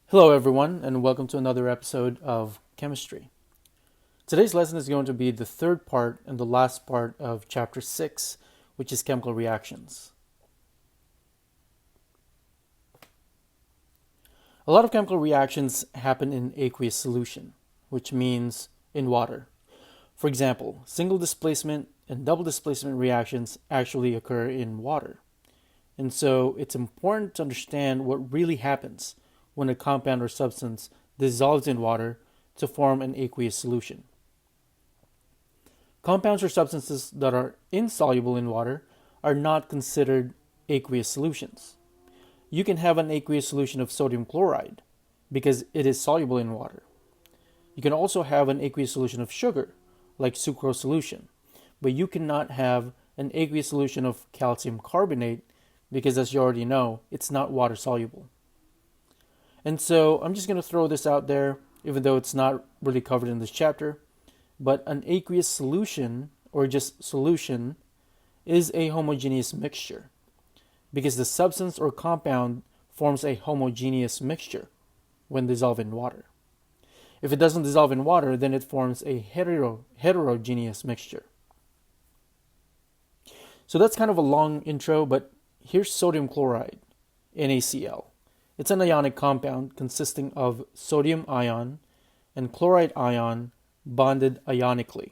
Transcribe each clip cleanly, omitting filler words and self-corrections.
Hello everyone, and welcome to another episode of Chemistry. Today's lesson is going to be the third part and the last part of Chapter 6, which is chemical reactions. A lot of chemical reactions happen in aqueous solution, which means in water. For example, single displacement and double displacement reactions actually occur in water. And so it's important to understand what really happens when a compound or substance dissolves in water to form an aqueous solution. Compounds or substances that are insoluble in water are not considered aqueous solutions. You can have an aqueous solution of sodium chloride because it is soluble in water. You can also have an aqueous solution of sugar, like sucrose solution, but you cannot have an aqueous solution of calcium carbonate because, as you already know, it's not water soluble. And so I'm just going to throw this out there, even though it's not really covered in this chapter, but an aqueous solution, or just solution, is a homogeneous mixture because the substance or compound forms a homogeneous mixture when dissolved in water. If it doesn't dissolve in water, then it forms a heterogeneous mixture. So that's kind of a long intro, but here's sodium chloride, NaCl. It's an ionic compound consisting of sodium ion and chloride ion bonded ionically.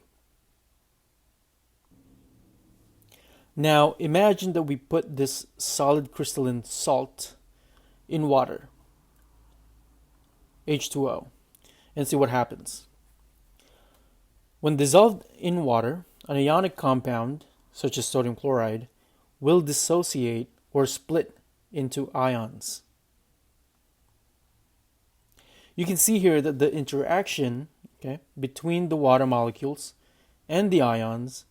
Now imagine that we put this solid crystalline salt in water, H2O, and see what happens. When dissolved in water, an ionic compound, such as sodium chloride, will dissociate or split into ions. You can see here that the interaction between the water molecules and the ions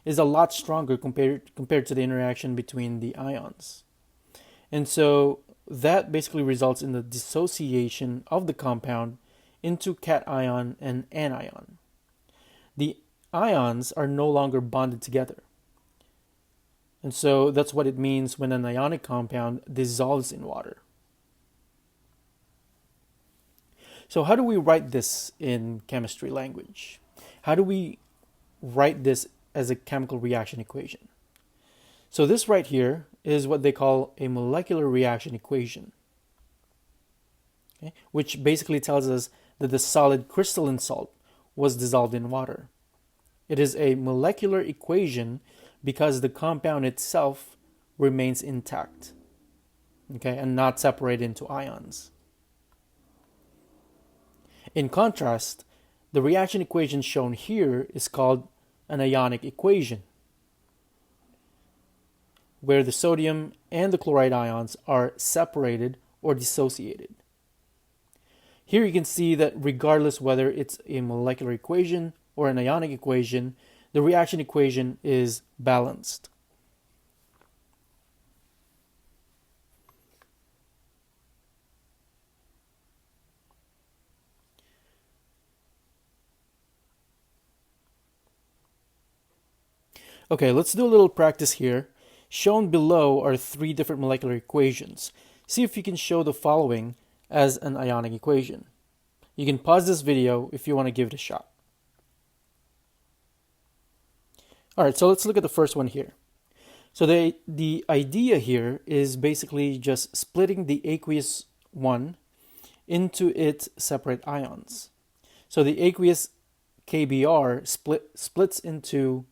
is a lot stronger compared to the interaction between the ions. And so that basically results in the dissociation of the compound into cation and anion. The ions are no longer bonded together. And so that's what it means when an ionic compound dissolves in water. So how do we write this in chemistry language? How do we write this as a chemical reaction equation? So this right here is what they call a molecular reaction equation, which basically tells us that the solid crystalline salt was dissolved in water. It is a molecular equation because the compound itself remains intact, and not separated into ions. In contrast, the reaction equation shown here is called an ionic equation, where the sodium and the chloride ions are separated or dissociated. Here you can see that regardless whether it's a molecular equation or an ionic equation, the reaction equation is balanced. Okay, let's do a little practice here. Shown below are three different molecular equations. See if you can show the following as an ionic equation. You can pause this video if you want to give it a shot. Alright, so let's look at the first one here. So the idea here is basically just splitting the aqueous one into its separate ions. So the aqueous KBr splits into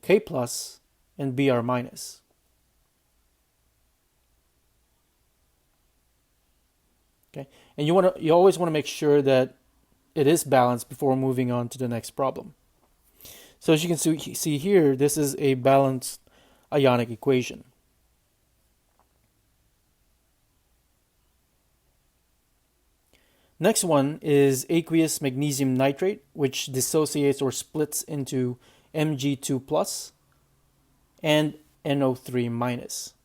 K plus and Br minus. Okay, and you always want to make sure that it is balanced before moving on to the next problem. So as you can see here, this is a balanced ionic equation. Next one is aqueous magnesium nitrate, which dissociates or splits into Mg2 plus and NO3 minus.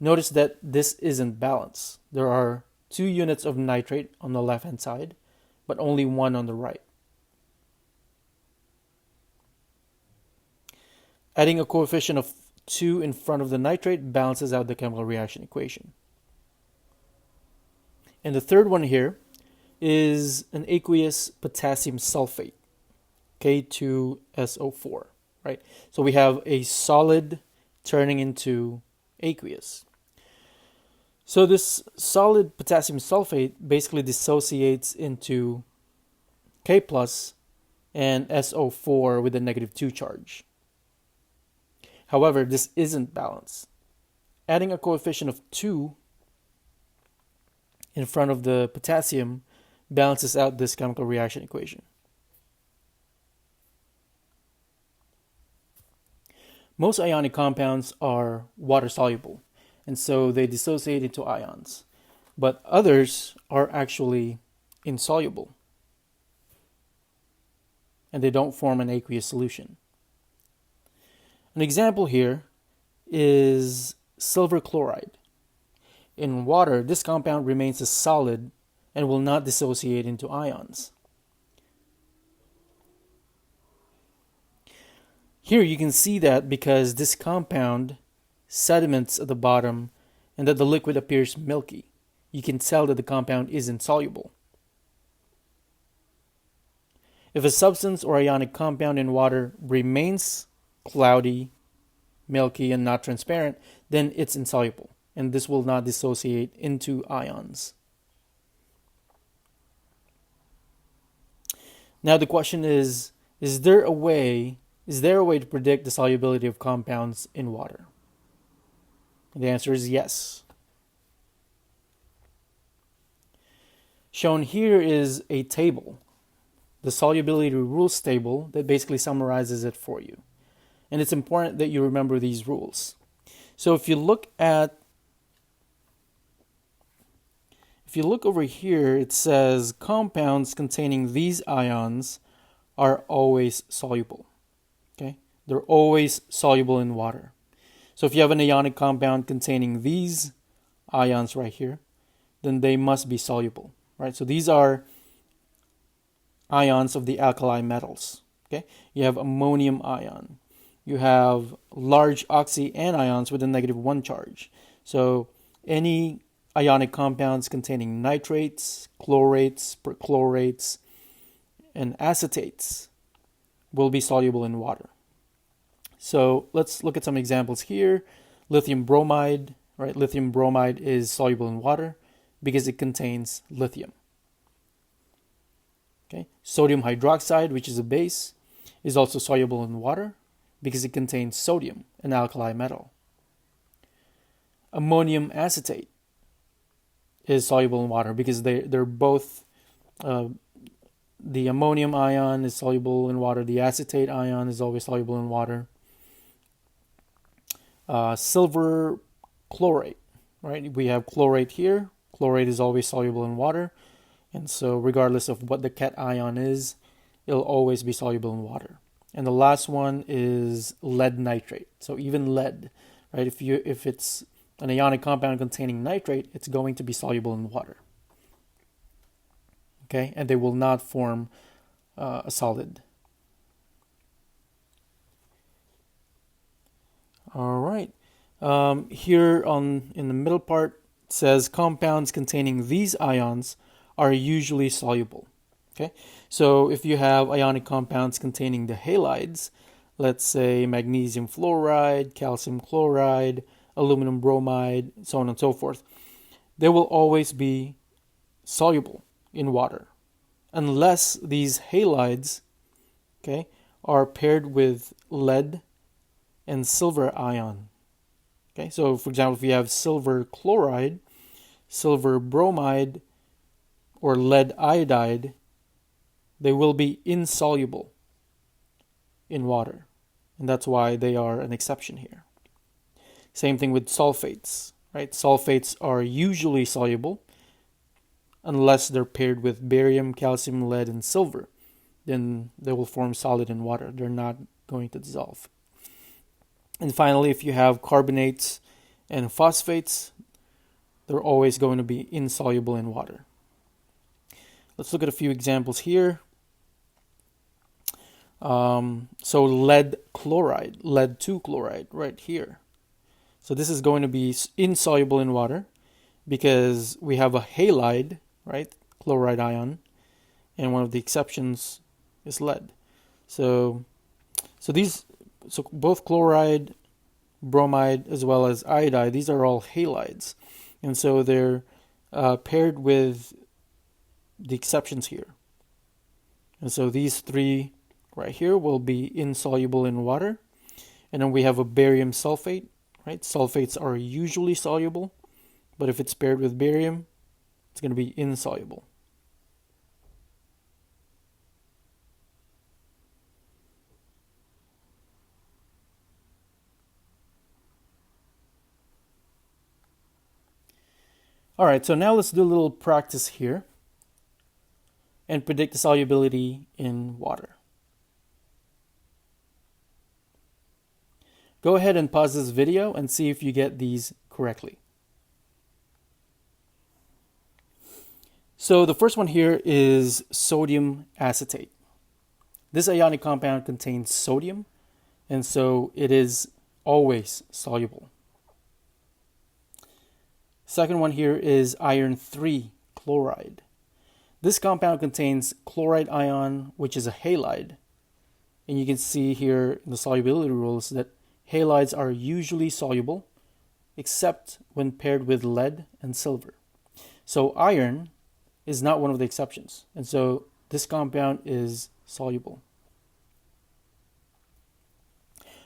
Notice that this isn't balanced. There are 2 units of nitrate on the left hand side, but only 1 on the right. Adding a coefficient of 2 in front of the nitrate balances out the chemical reaction equation. And the third one here is an aqueous potassium sulfate, K2SO4, right? So we have a solid turning into aqueous. So this solid potassium sulfate basically dissociates into K plus and SO4 with a -2 charge. However, this isn't balanced. Adding a coefficient of 2 in front of the potassium balances out this chemical reaction equation. Most ionic compounds are water soluble, and so they dissociate into ions, but others are actually insoluble, and they don't form an aqueous solution. An example here is silver chloride. In water, this compound remains a solid and will not dissociate into ions. Here you can see that because this compound sediments at the bottom and that the liquid appears milky, you can tell that the compound is insoluble. If a substance or ionic compound in water remains cloudy, milky, and not transparent, then it's insoluble, and this will not dissociate into ions. Now the question is there a way to predict the solubility of compounds in water? The answer is yes. Shown here is a table, the solubility rules table, that basically summarizes it for you. And it's important that you remember these rules. So if you look over here, it says compounds containing these ions are always soluble. Okay? They're always soluble in water. So if you have an ionic compound containing these ions right here, then they must be soluble, right? So these are ions of the alkali metals. Okay? You have ammonium ion. You have large oxy anions with a -1 charge. So any ionic compounds containing nitrates, chlorates, perchlorates, and acetates will be soluble in water. So let's look at some examples here. Lithium bromide, right? Lithium bromide is soluble in water because it contains lithium. Okay. Sodium hydroxide, which is a base, is also soluble in water because it contains sodium, an alkali metal. Ammonium acetate is soluble in water because they're both, the ammonium ion is soluble in water, the acetate ion is always soluble in water. Silver chlorate, right? We have chlorate here. Chlorate is always soluble in water, and so regardless of what the cation is, it'll always be soluble in water. And the last one is lead nitrate. So even lead, right? If it's an ionic compound containing nitrate, it's going to be soluble in water. Okay, and they will not form a solid. All right. Here in the middle part it says compounds containing these ions are usually soluble. Okay, so if you have ionic compounds containing the halides, let's say magnesium fluoride, calcium chloride, aluminum bromide, so on and so forth, they will always be soluble in water unless these halides, okay, are paired with lead and silver ion. Okay, so for example, if you have silver chloride, silver bromide, or lead iodide, they will be insoluble in water, and that's why they are an exception here. Same thing with sulfates, right? Sulfates are usually soluble unless they're paired with barium, calcium, lead, and silver. Then they will form solid in water. They're not going to dissolve. And finally, if you have carbonates and phosphates, they're always going to be insoluble in water. Let's look at a few examples here. So lead chloride, lead 2 chloride right here. So this is going to be insoluble in water because we have a halide right? Chloride ion. And one of the exceptions is lead. So both chloride, bromide, as well as iodide, these are all halides. And so they're paired with the exceptions here. And so these three right here will be insoluble in water. And then we have a barium sulfate, right? Sulfates are usually soluble, but if it's paired with barium, it's going to be insoluble. All right, so now let's do a little practice here and predict the solubility in water. Go ahead and pause this video and see if you get these correctly. So the first one here is sodium acetate. This ionic compound contains sodium, and so it is always soluble. Second one here is iron 3 chloride. This compound contains chloride ion, which is a halide. And you can see here in the solubility rules that halides are usually soluble, except when paired with lead and silver. So iron is not one of the exceptions. And so this compound is soluble.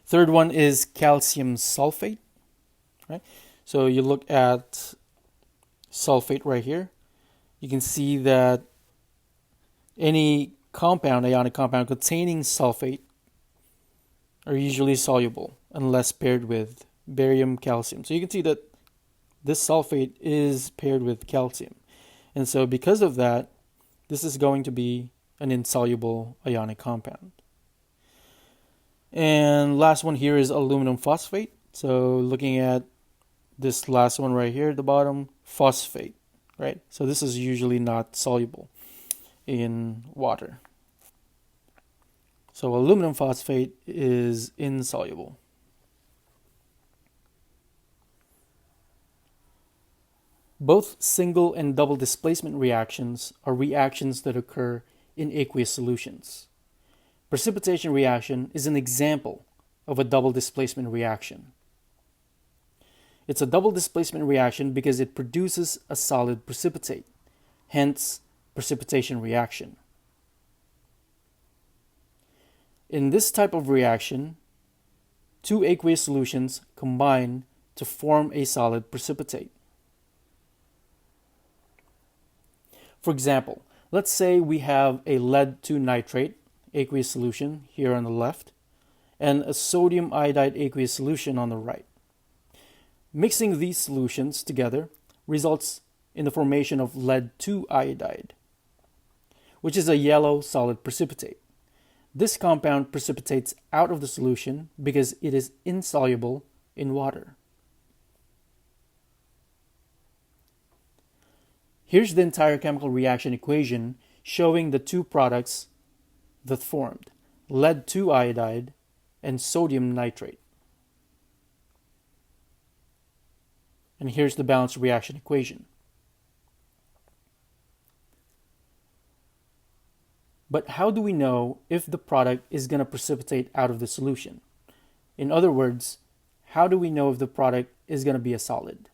Third one is calcium sulfate, right? So you look at sulfate right here. You can see that any compound, ionic compound containing sulfate are usually soluble unless paired with barium calcium. So you can see that this sulfate is paired with calcium. And so because of that, this is going to be an insoluble ionic compound. And last one here is aluminum phosphate. So looking at this last one right here at the bottom, phosphate, right? So this is usually not soluble in water. So aluminum phosphate is insoluble. Both single and double displacement reactions are reactions that occur in aqueous solutions. Precipitation reaction is an example of a double displacement reaction. It's a double displacement reaction because it produces a solid precipitate, hence precipitation reaction. In this type of reaction, two aqueous solutions combine to form a solid precipitate. For example, let's say we have a lead 2 nitrate aqueous solution here on the left and a sodium iodide aqueous solution on the right. Mixing these solutions together results in the formation of lead 2 iodide, which is a yellow solid precipitate. This compound precipitates out of the solution because it is insoluble in water. Here's the entire chemical reaction equation showing the two products that formed, lead 2 iodide and sodium nitrate. And here's the balanced reaction equation. But how do we know if the product is going to precipitate out of the solution? In other words, how do we know if the product is going to be a solid?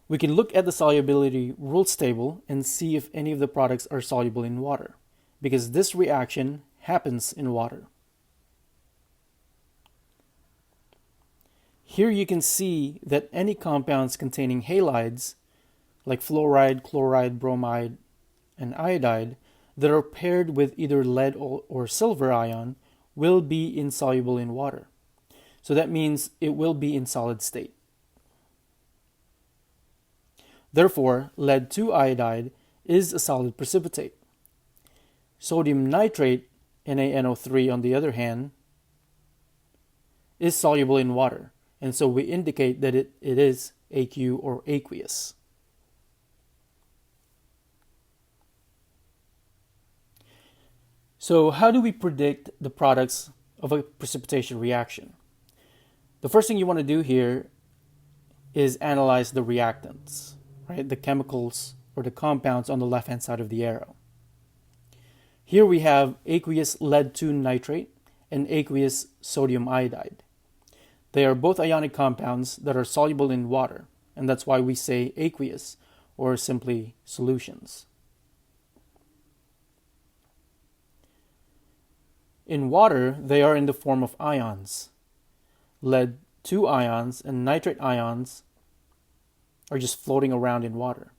We can look at the solubility rules table and see if any of the products are soluble in water, because this reaction happens in water. Here you can see that any compounds containing halides, like fluoride, chloride, bromide, and iodide, that are paired with either lead or silver ion will be insoluble in water. So that means it will be in solid state. Therefore, lead 2 iodide is a solid precipitate. Sodium nitrate, NaNO3 on the other hand, is soluble in water, and so we indicate that it is AQ or aqueous. So how do we predict the products of a precipitation reaction? The first thing you want to do here is analyze the reactants, right? The chemicals or the compounds on the left-hand side of the arrow. Here we have aqueous lead-2 nitrate and aqueous sodium iodide. They are both ionic compounds that are soluble in water, and that's why we say aqueous, or simply solutions. In water, they are in the form of ions. Lead-2 ions and nitrate ions are just floating around in water.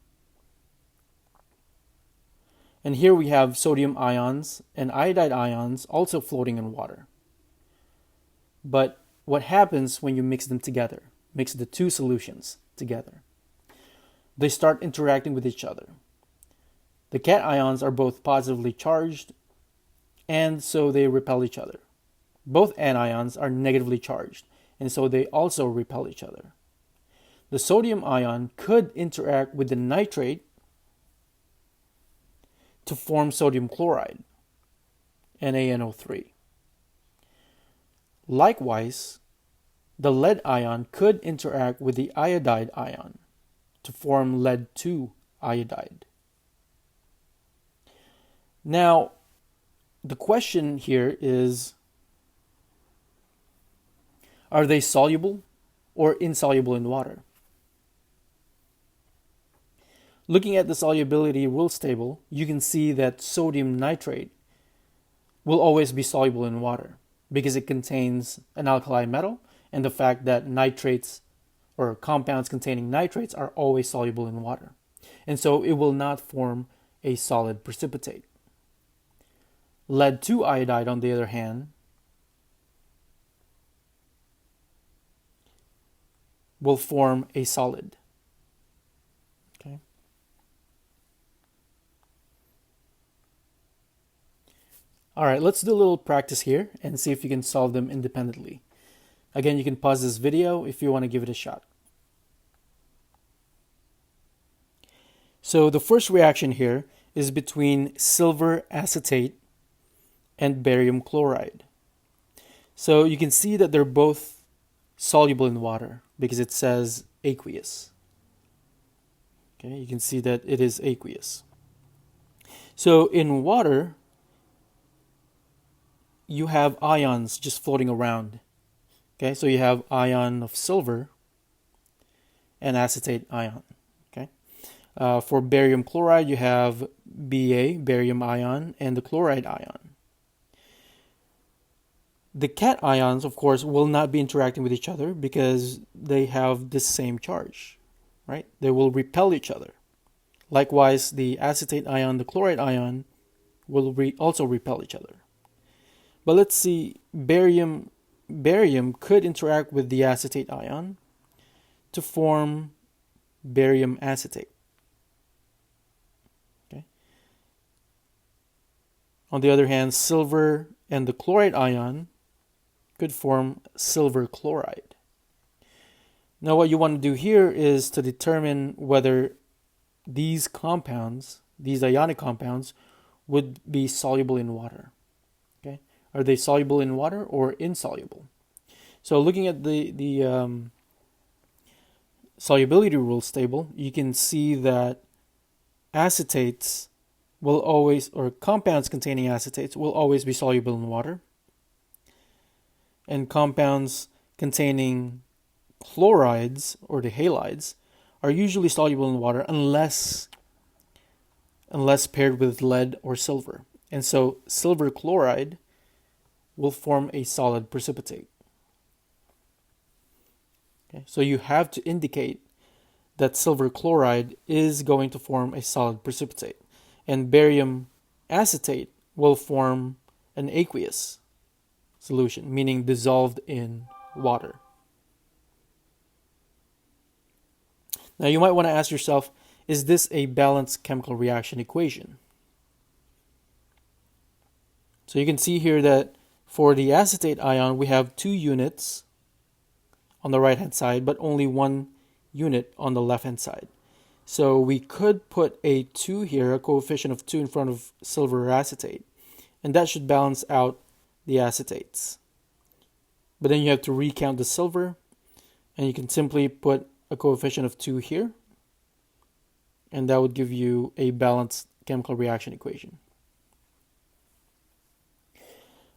And here we have sodium ions and iodide ions also floating in water. But what happens when you mix them together? Mix the two solutions together. They start interacting with each other. The cations are both positively charged, and so they repel each other. Both anions are negatively charged, and so they also repel each other. The sodium ion could interact with the nitrate to form sodium chloride, NaNO3. Likewise, the lead ion could interact with the iodide ion to form lead-2 iodide. Now, the question here is, are they soluble or insoluble in water? Looking at the solubility rules table, you can see that sodium nitrate will always be soluble in water because it contains an alkali metal, and the fact that nitrates or compounds containing nitrates are always soluble in water. And so it will not form a solid precipitate. Lead-2 iodide, on the other hand, will form a solid. Okay. All right, let's do a little practice here and see if you can solve them independently. Again, you can pause this video if you want to give it a shot. So the first reaction here is between silver acetate and barium chloride. So you can see that they're both soluble in water because it says aqueous. Okay, you can see that it is aqueous. So in water, you have ions just floating around. Okay, so you have ion of silver and acetate ion. Okay, for barium chloride, you have Ba, barium ion, and the chloride ion. The cations, of course, will not be interacting with each other because they have the same charge, right? They will repel each other. Likewise, the acetate ion, the chloride ion will also repel each other. But let's see, barium could interact with the acetate ion to form barium acetate. Okay. On the other hand, silver and the chloride ion could form silver chloride. Now what you want to do here is to determine whether these compounds, these ionic compounds, would be soluble in water. Okay, are they soluble in water or insoluble? So looking at the solubility rules table, you can see that acetates will always, or compounds containing acetates will always be soluble in water. And compounds containing chlorides or the halides are usually soluble in water unless paired with lead or silver. And so silver chloride will form a solid precipitate. Okay, so you have to indicate that silver chloride is going to form a solid precipitate, and barium acetate will form an aqueous solution, meaning dissolved in water. Now you might want to ask yourself, is this a balanced chemical reaction equation? So you can see here that for the acetate ion, we have 2 units on the right hand side, but only 1 unit on the left hand side. So we could put a 2 here, a coefficient of 2 in front of silver acetate, and that should balance out the acetates. But then you have to recount the silver, and you can simply put a coefficient of 2 here, and that would give you a balanced chemical reaction equation.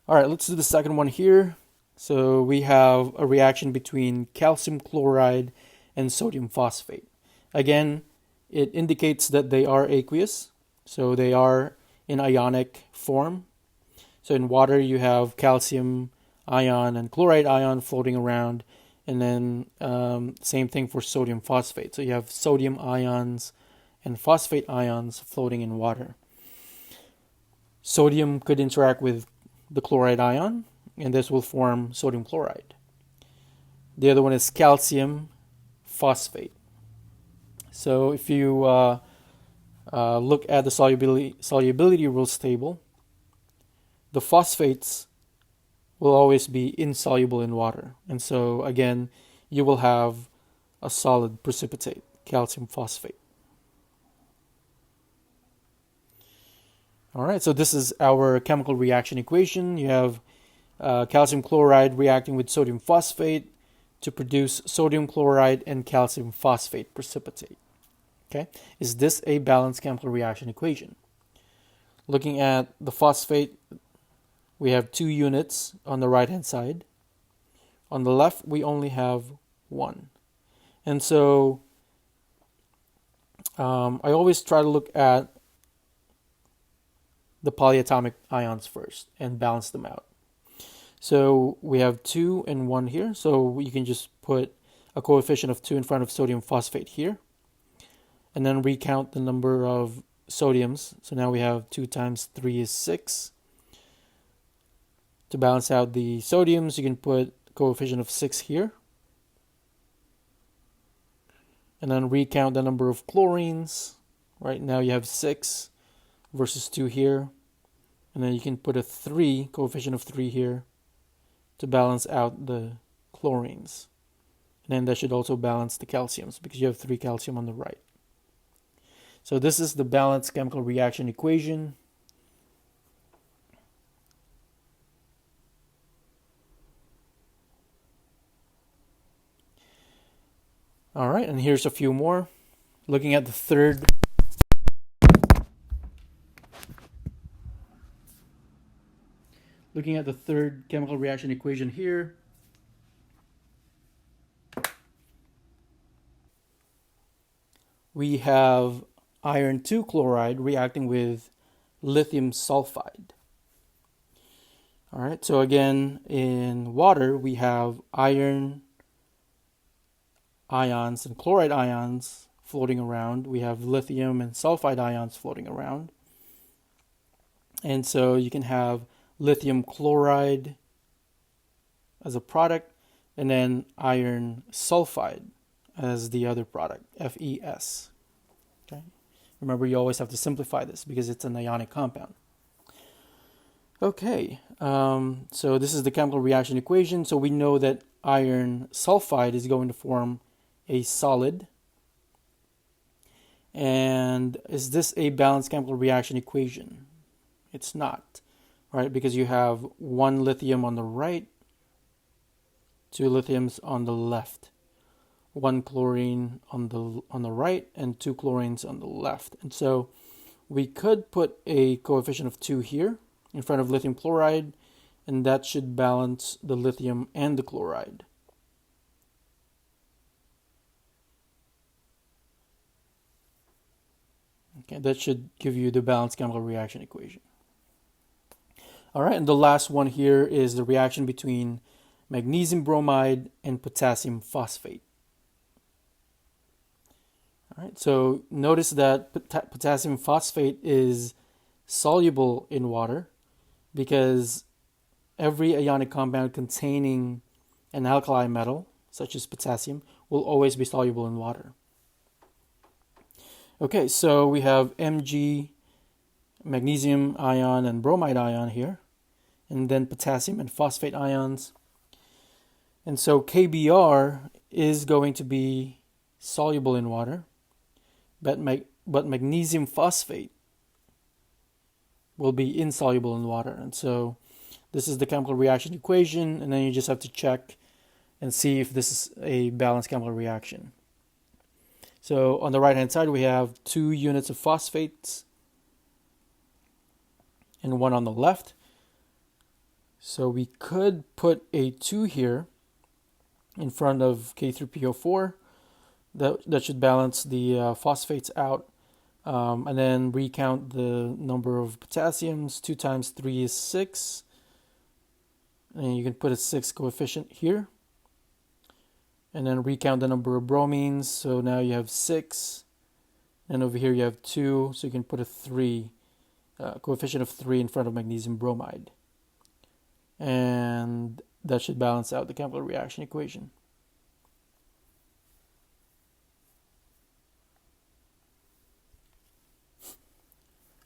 All right, let's do the second one here. So we have a reaction between calcium chloride and sodium phosphate. Again, it indicates that they are aqueous, so they are in ionic form. So in water, you have calcium ion and chloride ion floating around, and then same thing for sodium phosphate. So you have sodium ions and phosphate ions floating in water. Sodium could interact with the chloride ion, and this will form sodium chloride. The other one is calcium phosphate. So if you look at the solubility rules table, the phosphates will always be insoluble in water. And so again, you will have a solid precipitate, calcium phosphate. All right, so this is our chemical reaction equation. You have calcium chloride reacting with sodium phosphate to produce sodium chloride and calcium phosphate precipitate. Okay, is this a balanced chemical reaction equation? Looking at the phosphate, we have 2 units on the right-hand side. On the left, we only have 1. And so I always try to look at the polyatomic ions first and balance them out. So we have 2 and 1 here. So you can just put a coefficient of 2 in front of sodium phosphate here. And then recount the number of sodiums. So now we have 2 times 3 is 6. To balance out the sodiums, you can put a coefficient of 6 here. And then recount the number of chlorines. Right now you have 6 versus 2 here. And then you can put a 3, coefficient of 3 here to balance out the chlorines. And then that should also balance the calciums because you have 3 calcium on the right. So this is the balanced chemical reaction equation. All right, and here's a few more. Looking at the third chemical reaction equation here. We have iron 2 chloride reacting with lithium sulfide. All right, so again, in water, we have iron ions and chloride ions floating around. We have lithium and sulfide ions floating around. And so you can have lithium chloride as a product, and then iron sulfide as the other product, FeS. Okay. Remember, you always have to simplify this because it's an ionic compound. Okay, so this is the chemical reaction equation. So we know that iron sulfide is going to form a solid. And is this a balanced chemical reaction equation? It's not. Right, because you have 1 lithium on the right, 2 lithiums on the left, 1 chlorine on the right, and 2 chlorines on the left. And so we could put a coefficient of 2 here in front of lithium chloride, and that should balance the lithium and the chloride. Okay, that should give you the balanced chemical reaction equation. All right, and the last one here is the reaction between magnesium bromide and potassium phosphate. All right, so notice that potassium phosphate is soluble in water because every ionic compound containing an alkali metal, such as potassium, will always be soluble in water. Okay, so we have Mg, magnesium ion and bromide ion here, and then potassium and phosphate ions. And so KBr is going to be soluble in water, but magnesium phosphate will be insoluble in water. And so this is the chemical reaction equation, and then you just have to check and see if this is a balanced chemical reaction. So on the right hand side we have 2 units of phosphates and 1 on the left. So we could put a 2 here in front of K3PO4. That should balance the phosphates out. And then recount the number of potassiums. 2 times 3 is 6. And you can put a 6 coefficient here. And then recount the number of bromines. So now you have 6. And over here you have 2. So you can put a 3, coefficient of 3 in front of magnesium bromide. And that should balance out the chemical reaction equation.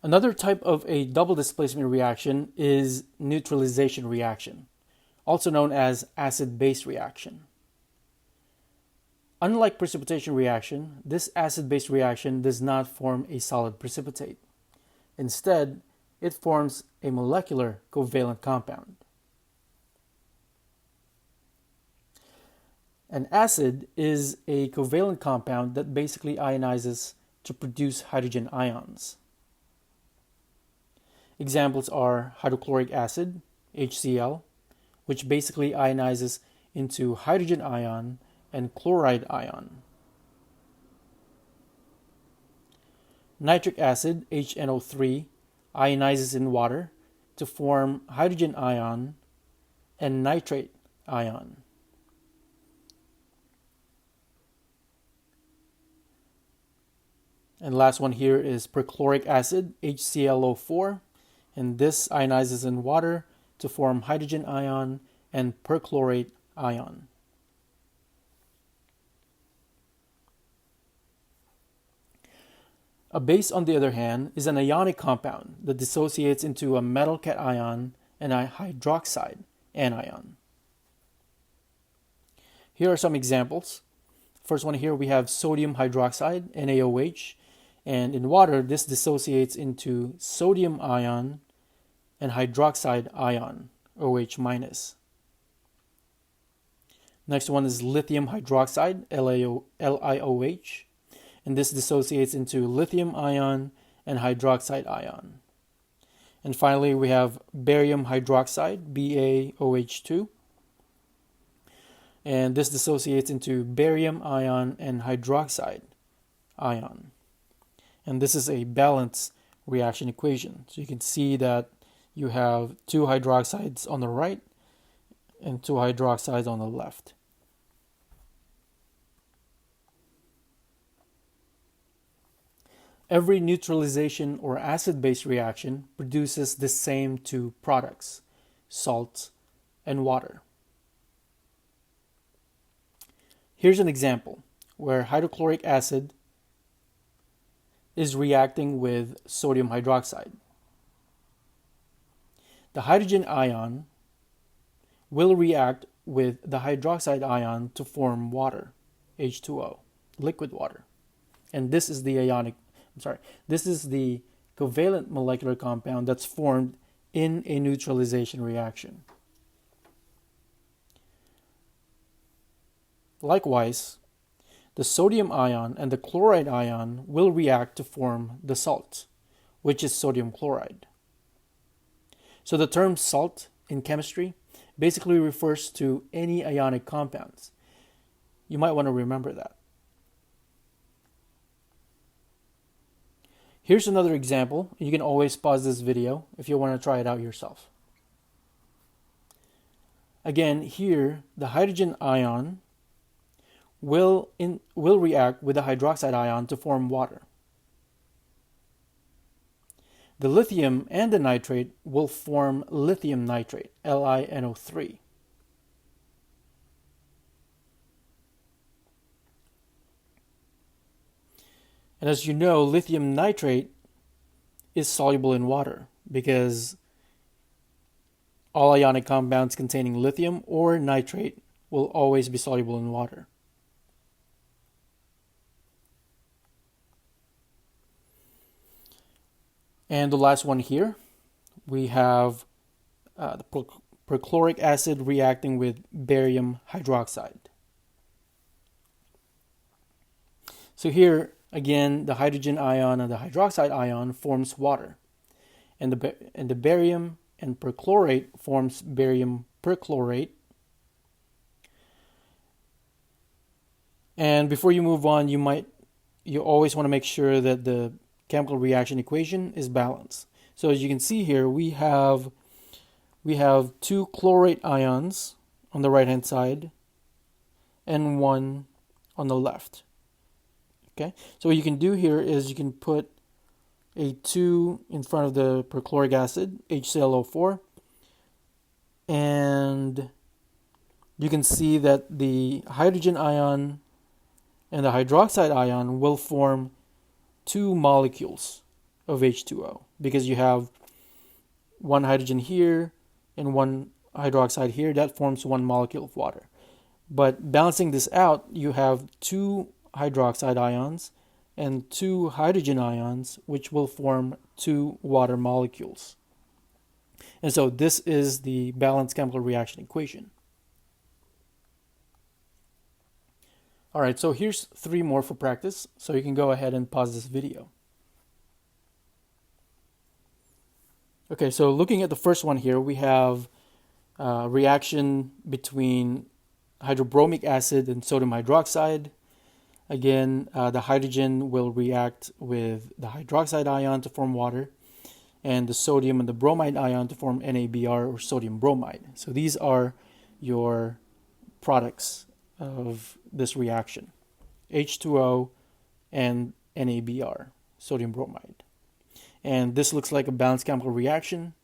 Another type of a double displacement reaction is neutralization reaction, also known as acid-base reaction. Unlike precipitation reaction, this acid-base reaction does not form a solid precipitate. Instead, it forms a molecular covalent compound. An acid is a covalent compound that basically ionizes to produce hydrogen ions. Examples are hydrochloric acid, HCl, which basically ionizes into hydrogen ion and chloride ion. Nitric acid, HNO3, ionizes in water to form hydrogen ion and nitrate ion. And last one here is perchloric acid, HClO4, and this ionizes in water to form hydrogen ion and perchlorate ion. A base, on the other hand, is an ionic compound that dissociates into a metal cation and a hydroxide anion. Here are some examples. First one here we have sodium hydroxide, NaOH, and in water this dissociates into sodium ion and hydroxide ion, OH-. Next one is lithium hydroxide, LiOH, and this dissociates into lithium ion and hydroxide ion. And finally we have barium hydroxide, BaOH2, and this dissociates into barium ion and hydroxide ion. And this is a balanced reaction equation. So you can see that you have 2 hydroxides on the right and 2 hydroxides on the left. Every neutralization or acid-base reaction produces the same 2 products, salt and water. Here's an example where hydrochloric acid is reacting with sodium hydroxide. The hydrogen ion will react with the hydroxide ion to form water, H2O, liquid water. And this is the this is the covalent molecular compound that's formed in a neutralization reaction. Likewise, the sodium ion and the chloride ion will react to form the salt, which is sodium chloride. So the term salt in chemistry basically refers to any ionic compounds. You might want to remember that. Here's another example. You can always pause this video if you want to try it out yourself. Again, here the hydrogen ion will react with the hydroxide ion to form water. The lithium and the nitrate will form lithium nitrate, LiNO3. And as you know, lithium nitrate is soluble in water because all ionic compounds containing lithium or nitrate will always be soluble in water. And the last one here, we have the perchloric acid reacting with barium hydroxide. So here, again, the hydrogen ion and the hydroxide ion forms water. And the barium and perchlorate forms barium perchlorate. And before you move on, you always want to make sure that the chemical reaction equation is balanced. So as you can see here, we have two chlorate ions on the right hand side and one on the left. Okay, so what you can do here is you can put a 2 in front of the perchloric acid, HClO4, and you can see that the hydrogen ion and the hydroxide ion will form 2 molecules of H2O because you have one hydrogen here and one hydroxide here. That forms 1 molecule of water. But balancing this out, you have 2 hydroxide ions and 2 hydrogen ions, which will form 2 water molecules. And so this is the balanced chemical reaction equation. All right, so here's 3 more for practice, so you can go ahead and pause this video. Okay, so looking at the first one here, we have a reaction between hydrobromic acid and sodium hydroxide. Again, the hydrogen will react with the hydroxide ion to form water, and the sodium and the bromide ion to form NaBr, or sodium bromide. So these are your products of this reaction, H2O and NaBr, sodium bromide. And this looks like a balanced chemical reaction,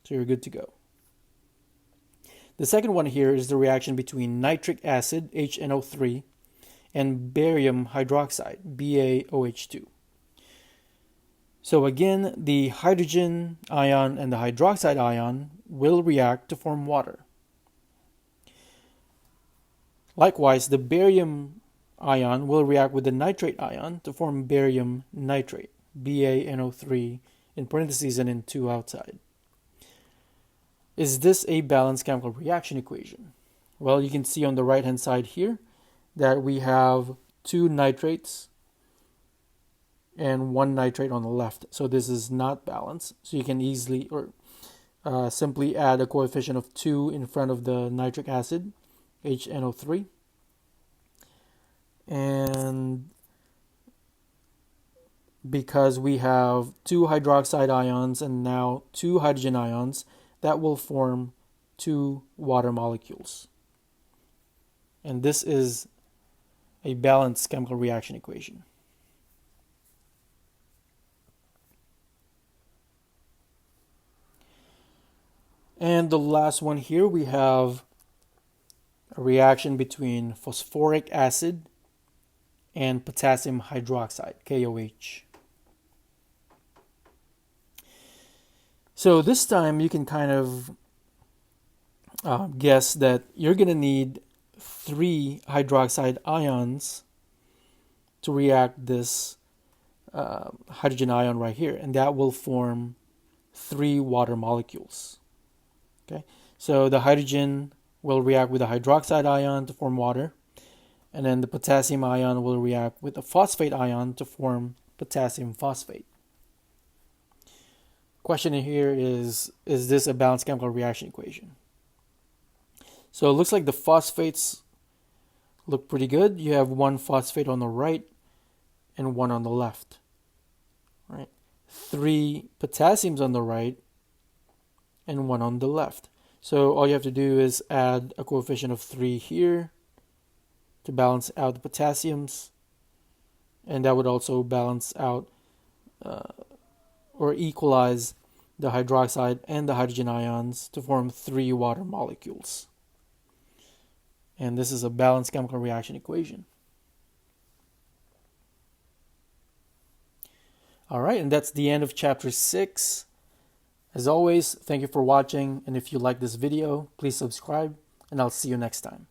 so you're good to go. The second one here is the reaction between nitric acid, HNO3, and barium hydroxide, BaOH2. So again, the hydrogen ion and the hydroxide ion will react to form water. Likewise, the barium ion will react with the nitrate ion to form barium nitrate, BaNO3 in parentheses and in 2 outside. Is this a balanced chemical reaction equation? Well, you can see on the right hand side here that we have 2 nitrates and 1 nitrate on the left. So this is not balanced. So you can easily simply add a coefficient of 2 in front of the nitric acid, HNO3. And because we have 2 hydroxide ions and now 2 hydrogen ions, that will form 2 water molecules. And this is a balanced chemical reaction equation. And the last one here, we have a reaction between phosphoric acid and potassium hydroxide, KOH. So this time you can kind of guess that you're going to need 3 hydroxide ions to react this hydrogen ion right here, and that will form 3 water molecules. Okay, so the hydrogen will react with a hydroxide ion to form water, and then the potassium ion will react with a phosphate ion to form potassium phosphate. Question here is this a balanced chemical reaction equation? So it looks like the phosphates look pretty good. You have 1 phosphate on the right and 1 on the left. Right? 3 potassiums on the right and 1 on the left. So all you have to do is add a coefficient of 3 here to balance out the potassiums, and that would also balance out or equalize the hydroxide and the hydrogen ions to form 3 water molecules. And this is a balanced chemical reaction equation. All right, and that's the end of chapter 6. As always, thank you for watching, and if you like this video, please subscribe, and I'll see you next time.